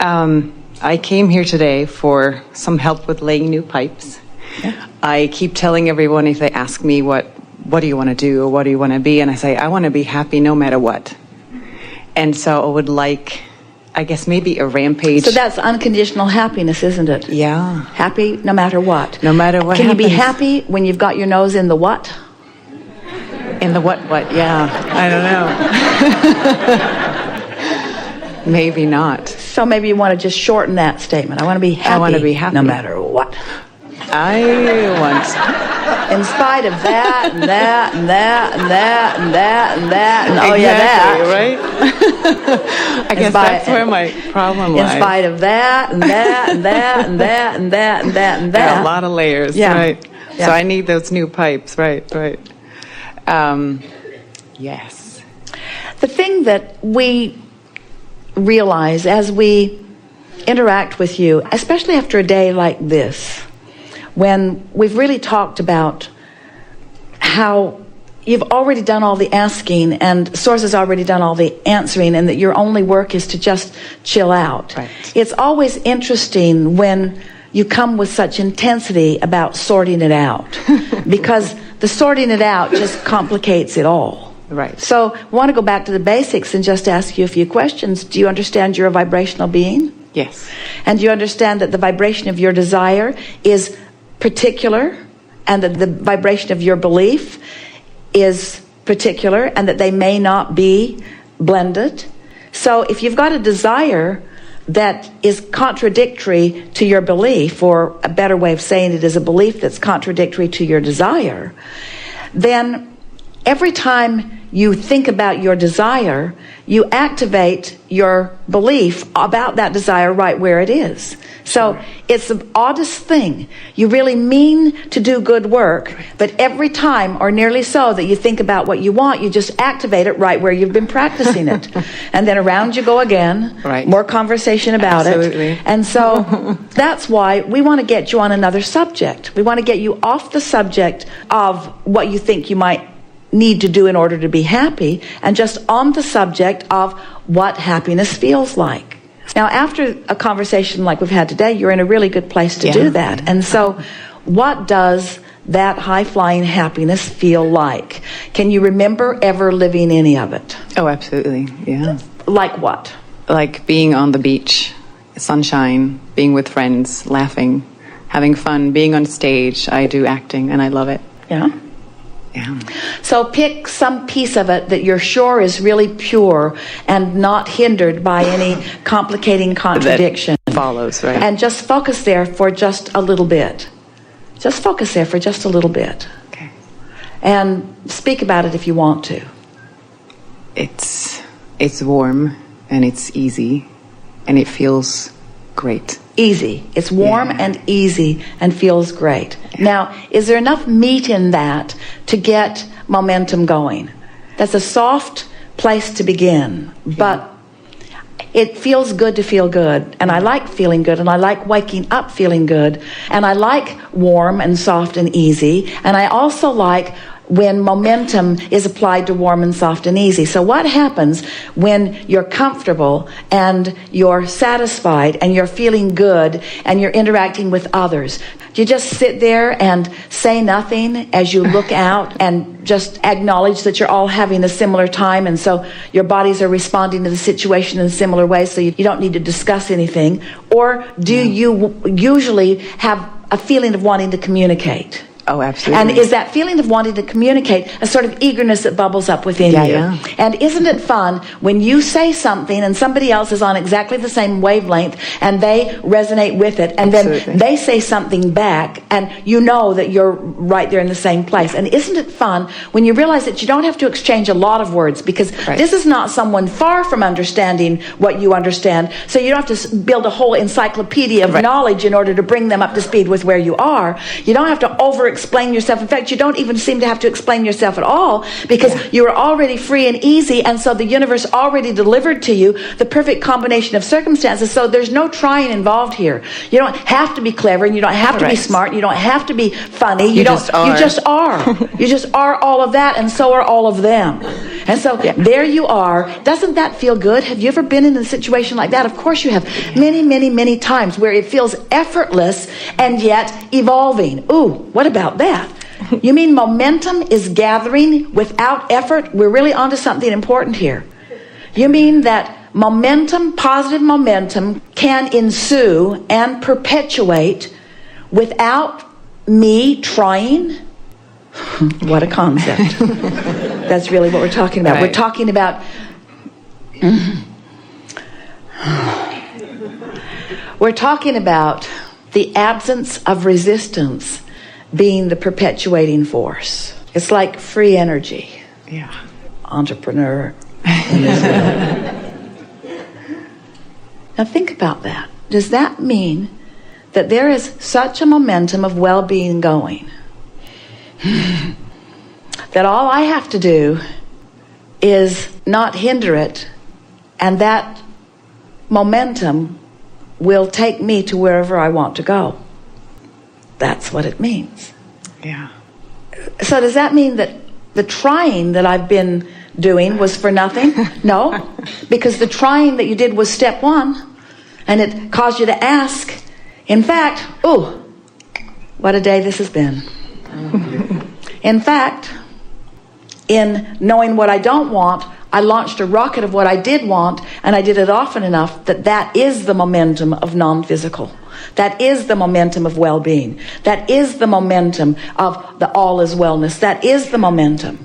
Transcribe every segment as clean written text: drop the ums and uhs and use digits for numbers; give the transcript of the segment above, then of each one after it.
I came here today for some help with laying new pipes. Yeah. I keep telling everyone if they ask me what do you want to do or what do you want to be, and I say I want to be happy no matter what. And so I would like, I guess maybe a rampage. So that's unconditional happiness, isn't it? Yeah. Happy no matter what. No matter what Can happens. you be happy when you've got your nose in the what? In the what? Yeah. I don't know. Maybe not. So maybe you want to just shorten that statement. I want to be happy. I want to be happy. No matter what. I want... In spite of that, and that, and that, and that, and that, and that, and oh exactly, yeah, that. Right? I guess that's where my problem lies. In spite of that, and that, and that, and that, and that, and that, and that. Yeah, a lot of layers, yeah. Right? Yeah. So I need those new pipes, right. Yes. The thing that we realize as we interact with you, especially after a day like this, when we've really talked about how you've already done all the asking and Source has already done all the answering, and that your only work is to just chill out. Right. It's always interesting when you come with such intensity about sorting it out, because the sorting it out just complicates it all. Right. So I want to go back to the basics and just ask you a few questions. Do you understand you're a vibrational being? Yes. And do you understand that the vibration of your desire is particular, and that the vibration of your belief is particular, and that they may not be blended? So if you've got a desire that is contradictory to your belief, or a better way of saying it is a belief that's contradictory to your desire, then every time you think about your desire, you activate your belief about that desire right where it is. So it's the oddest thing. You really mean to do good work, but every time, or nearly so, that you think about what you want, you just activate it right where you've been practicing it. And then around you go again, right. More conversation about Absolutely. it. And so that's why we want to get you on another subject. We want to get you off the subject of what you think you might need to do in order to be happy, and just on the subject of what happiness feels like. Now, after a conversation like we've had today, you're in a really good place to do that. And so what does that high-flying happiness feel like? Can you remember ever living any of it? Oh, absolutely. Yeah. Like what? Like being on the beach, sunshine, being with friends, laughing, having fun, being on stage. I do acting and I love it. Yeah. Yeah. So pick some piece of it that you're sure is really pure and not hindered by any complicating contradiction. That follows, right? And just focus there for just a little bit. Just focus there for just a little bit. Okay. And speak about it if you want to. It's warm and it's easy and it feels great. Easy. It's warm and easy and feels great. Now, is there enough meat in that to get momentum going? That's a soft place to begin, but it feels good to feel good. And I like feeling good, and I like waking up feeling good, and I like warm and soft and easy, and I also like when momentum is applied to warm and soft and easy. So what happens when you're comfortable and you're satisfied and you're feeling good and you're interacting with others? Do you just sit there and say nothing as you look out and just acknowledge that you're all having a similar time, and so your bodies are responding to the situation in similar ways, so you don't need to discuss anything? Or do you usually have a feeling of wanting to communicate? Oh, absolutely. And is that feeling of wanting to communicate a sort of eagerness that bubbles up within you? Yeah. And isn't it fun when you say something and somebody else is on exactly the same wavelength and they resonate with it, and Absolutely. then they say something back and you know that you're right there in the same place? And isn't it fun when you realize that you don't have to exchange a lot of words, because this is not someone far from understanding what you understand, so you don't have to build a whole encyclopedia of knowledge in order to bring them up to speed with where you are. You don't have to over explain yourself. In fact, you don't even seem to have to explain yourself at all, because you are already free and easy, and so the universe already delivered to you the perfect combination of circumstances. So there's no trying involved here. You don't have to be clever, and you don't have to be smart, you don't have to be funny. You just are. You just are all of that, and so are all of them. And so there you are. Doesn't that feel good? Have you ever been in a situation like that? Of course you have. Many, many, many times, where it feels effortless and yet evolving. Ooh, what about that? You mean momentum is gathering without effort? We're really onto something important here. You mean that momentum, positive momentum, can ensue and perpetuate without me trying? What a concept. That's really what we're talking about. Right. We're talking about the absence of resistance being the perpetuating force. It's like free energy. Yeah. Entrepreneur. Now think about that. Does that mean that there is such a momentum of well-being going that all I have to do is not hinder it, and that momentum will take me to wherever I want to go? That's what it means. Yeah. So does that mean that the trying that I've been doing was for nothing? No, because the trying that you did was step one, and it caused you to ask. In fact, ooh, what a day this has been. In fact, in knowing what I don't want, I launched a rocket of what I did want, and I did it often enough that is the momentum of non-physical. That is the momentum of well-being. That is the momentum of the all is wellness. That is the momentum.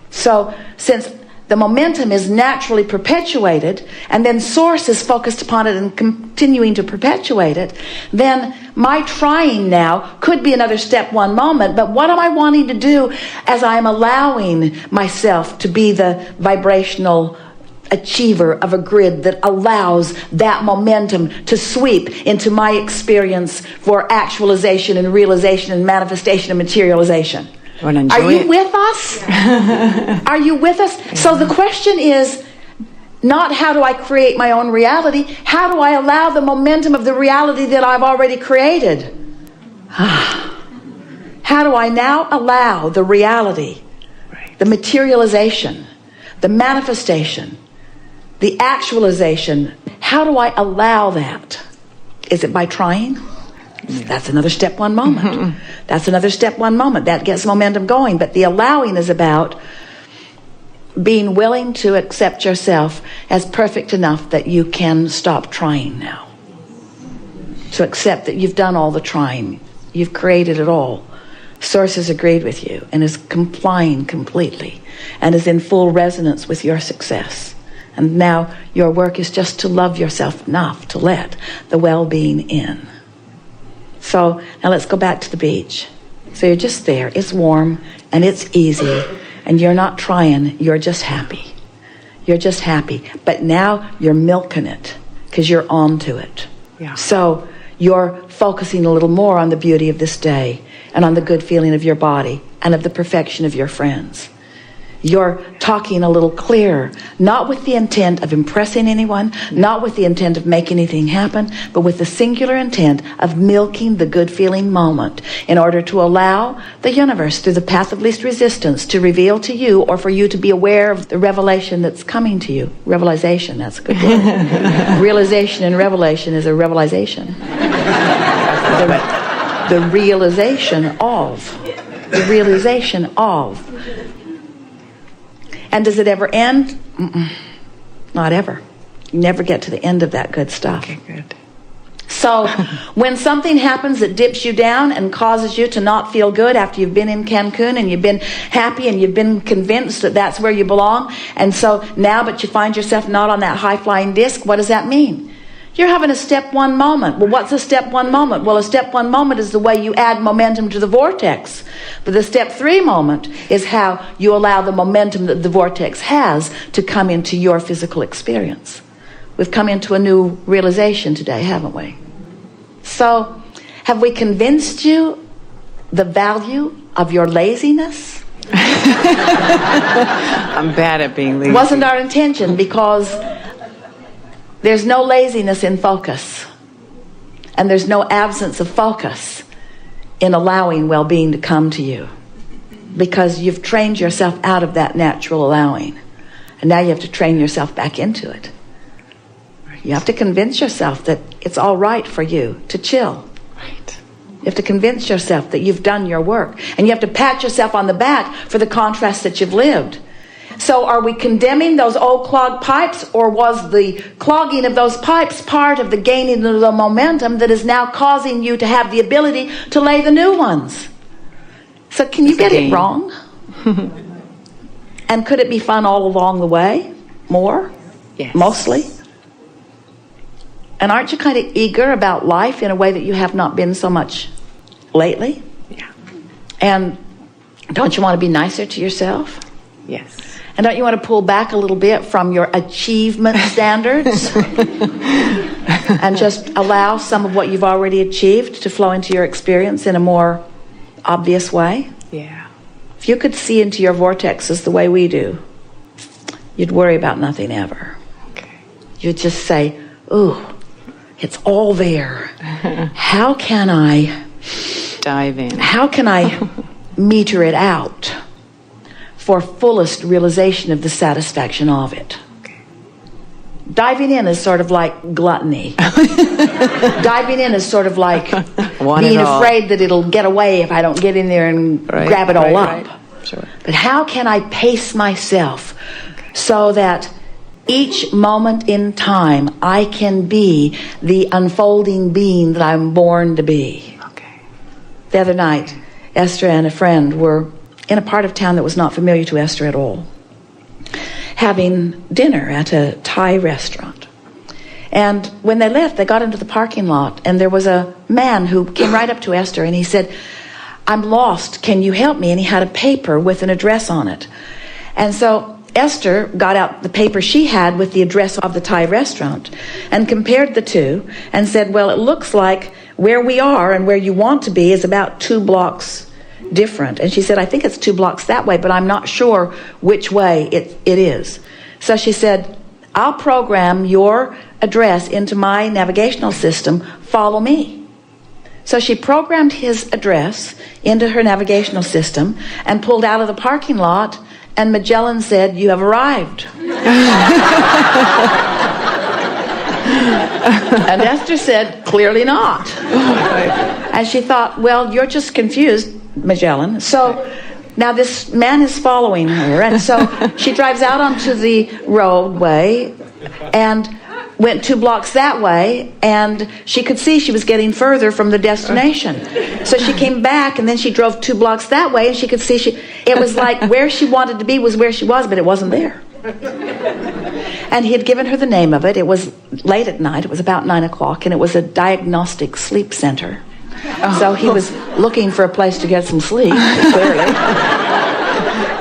So since the momentum is naturally perpetuated, and then source is focused upon it and continuing to perpetuate it, then my trying now could be another step one moment. But what am I wanting to do as I am allowing myself to be the vibrational achiever of a grid that allows that momentum to sweep into my experience for actualization and realization and manifestation and materialization? Are you with us? Are you with us? So the question is not how do I create my own reality? How do I allow the momentum of the reality that I've already created? How do I now allow the reality, the materialization, the manifestation, the actualization? How do I allow that? Is it by trying? That's another step one moment. That's another step one moment. That gets momentum going. But the allowing is about being willing to accept yourself as perfect enough that you can stop trying now. To accept that you've done all the trying. You've created it all. Source has agreed with you and is complying completely and is in full resonance with your success. And now your work is just to love yourself enough to let the well-being in. So now let's go back to the beach. So you're just there. It's warm and it's easy. And you're not trying. You're just happy. You're just happy. But now you're milking it because you're on to it. Yeah. So you're focusing a little more on the beauty of this day and on the good feeling of your body and of the perfection of your friends. You're talking a little clearer, not with the intent of impressing anyone, not with the intent of making anything happen, but with the singular intent of milking the good feeling moment in order to allow the universe, through the path of least resistance, to reveal to you, or for you to be aware of the revelation that's coming to you. Revelation, that's a good word. Realization and revelation is a revelation. The realization of. The realization of. And does it ever end? Not ever. You never get to the end of that good stuff. Okay, good. So when something happens that dips you down and causes you to not feel good after you've been in Cancun and you've been happy and you've been convinced that that's where you belong, and so now but you find yourself not on that high-flying disc, what does that mean? You're having a step one moment. Well, what's a step one moment? Well, a step one moment is the way you add momentum to the vortex. But the step three moment is how you allow the momentum that the vortex has to come into your physical experience. We've come into a new realization today, haven't we? So, have we convinced you the value of your laziness? I'm bad at being lazy. Wasn't our intention, because there's no laziness in focus. And there's no absence of focus in allowing well-being to come to you. Because you've trained yourself out of that natural allowing. And now you have to train yourself back into it. You have to convince yourself that it's all right for you to chill. Right. You have to convince yourself that you've done your work. And you have to pat yourself on the back for the contrast that you've lived. So are we condemning those old clogged pipes, or was the clogging of those pipes part of the gaining of the momentum that is now causing you to have the ability to lay the new ones? So can you get it wrong? And could it be fun all along the way? More? Yes. Mostly? And aren't you kind of eager about life in a way that you have not been so much lately? Yeah. And don't you want to be nicer to yourself? Yes. And don't you want to pull back a little bit from your achievement standards? And just allow some of what you've already achieved to flow into your experience in a more obvious way? Yeah. If you could see into your vortexes the way we do, you'd worry about nothing ever. Okay. You'd just say, ooh, it's all there. How can I Dive in. How can I meter it out for fullest realization of the satisfaction of it? Okay. Diving in is sort of like gluttony. Diving in is sort of like being afraid that it'll get away if I don't get in there and grab it all up. Right. Sure. But how can I pace myself so that each moment in time I can be the unfolding being that I'm born to be? Okay. The other night, Esther and a friend were in a part of town that was not familiar to Esther at all, having dinner at a Thai restaurant. And when they left, they got into the parking lot, and there was a man who came right up to Esther, and he said, I'm lost, can you help me? And he had a paper with an address on it. And so Esther got out the paper she had with the address of the Thai restaurant and compared the two and said, well, it looks like where we are and where you want to be is about 2 blocks different. And she said, I think it's 2 blocks that way, but I'm not sure which way it is. So she said, I'll program your address into my navigational system. Follow me. So she programmed his address into her navigational system and pulled out of the parking lot, and Magellan said, you have arrived. And Esther said, clearly not. And she thought, well, you're just confused, Magellan. So now this man is following her, and so she drives out onto the roadway and went 2 blocks that way, and she could see she was getting further from the destination. So she came back, and then she drove 2 blocks that way, and she could see it was like where she wanted to be was where she was, but it wasn't there. And he had given her the name of it. It was late at night. It was about 9 o'clock, and it was a diagnostic sleep center. So he was looking for a place to get some sleep, clearly.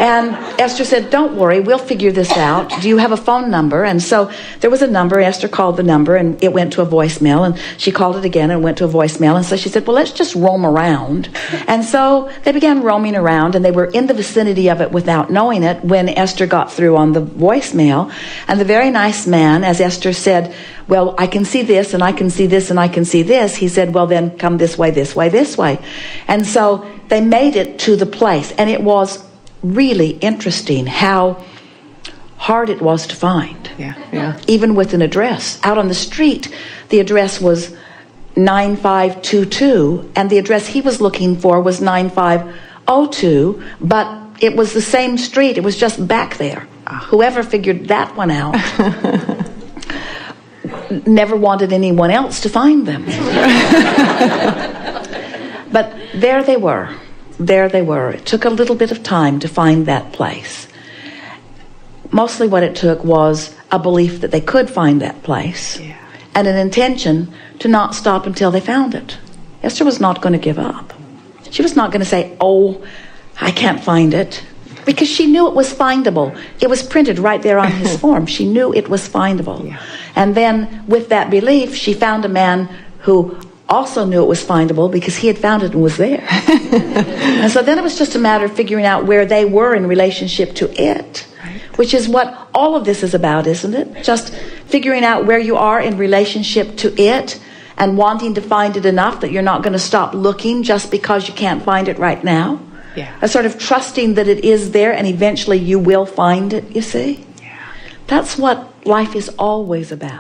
And Esther said, don't worry, we'll figure this out. Do you have a phone number? And so there was a number. Esther called the number, and it went to a voicemail. And she called it again, and it went to a voicemail. And so she said, well, let's just roam around. And so they began roaming around, and they were in the vicinity of it without knowing it when Esther got through on the voicemail. And the very nice man, as Esther said, well, I can see this, and I can see this, and I can see this. He said, well, then come this way, this way, this way. And so they made it to the place. And it was really interesting how hard it was to find. Yeah. Even with an address. Out on the street, the address was 9522, and the address he was looking for was 9502, but it was the same street. It was just back there. Whoever figured that one out never wanted anyone else to find them. But there they were. There they were. It took a little bit of time to find that place. Mostly what it took was a belief that they could find that place, and an intention to not stop until they found it. Esther was not going to give up. She was not going to say, oh, I can't find it, because she knew it was findable. It was printed right there on his form. She knew it was findable. And then with that belief, she found a man who also knew it was findable because he had found it and was there. And so then it was just a matter of figuring out where they were in relationship to it, which is what all of this is about, isn't it? Just figuring out where you are in relationship to it and wanting to find it enough that you're not going to stop looking just because you can't find it right now. Yeah. A sort of trusting that it is there and eventually you will find it, you see? Yeah. That's what life is always about.